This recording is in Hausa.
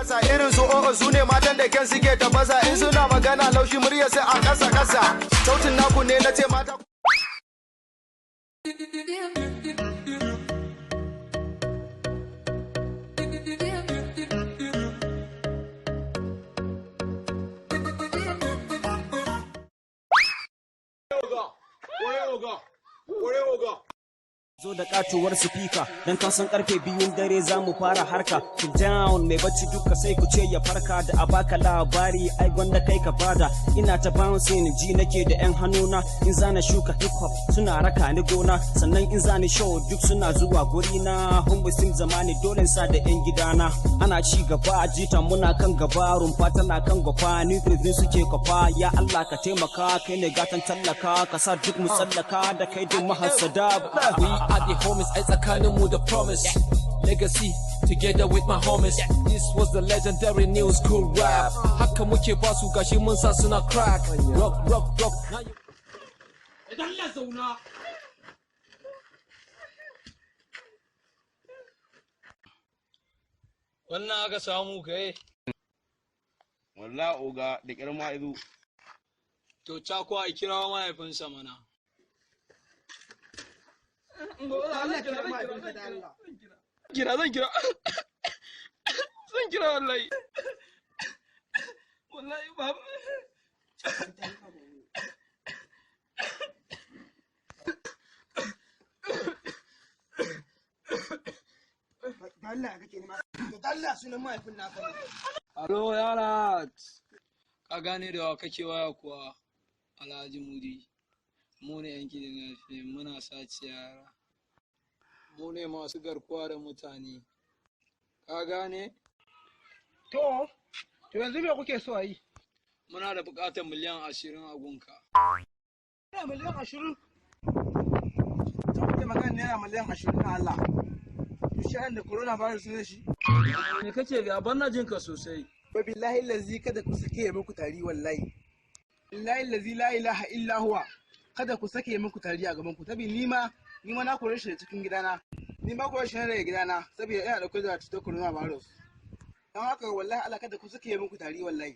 kasa irin su o'o su ne matan da kyan suke tabasa in suna magana laushi murya sai a kasa kasa sautin naku ne na ce mata zo da katuwar sifika dan kan san karfe 2 dare za mu fara harka to down mai bacci duka sai ku ce ya farka da abaka labari ai gwanda kai ka bada ina ta bouncing ji nake da yan hannuna in zana shuka hip hop suna raka ni gona sannan in zani show duk suna zuwa guri na humbusim zamani dole sa da yan gidana ana ci gaba jita muna kan gaba rumfa tana kan gaba ni prison suke kafa ya Allah ka taimaka kai ne gatan tallaka ka sa duk mu tsallaka da kai duk mahasada At the homies, I tsakanin mu the promise. Legacy together with my homies. This was the legendary new school rap. Haka muke basu gashi mun sa suna crack. Rock, rock, rock. Idan la zauna. Wannan aka samu kai. Wallahi oga da kirma izo. To cakwa a kira mahaifinsa mana. Kira zan kira wallahi baba Allah kake ne ma Allah sunan mahaifin naka Alo yara ka gane da wa kake waya kuwa Alhaji Mudi mu ne yanki da nafi muna sace yara mu ne masu garkuwa da mutane ka gane to yanzu me kuke so a yi muna da buƙatar miliyan 20 a gunka miliyan 20 to kuke magana naira miliyan 20 na Allah to shi da corona virus ne shi me kace ga ban na jinka sosai fa billahi lazi kada ku sake muku tari wallahi billahi lazi la ilaha illa huwa kada ku sake muku tari a gaban ku tabi ni ma na kore shi cikin gidana ni ma kore shi daga gidana saboda ina da kudi da cutar corona virus dan haka wallahi Allah kada ku sake muku tari wallahi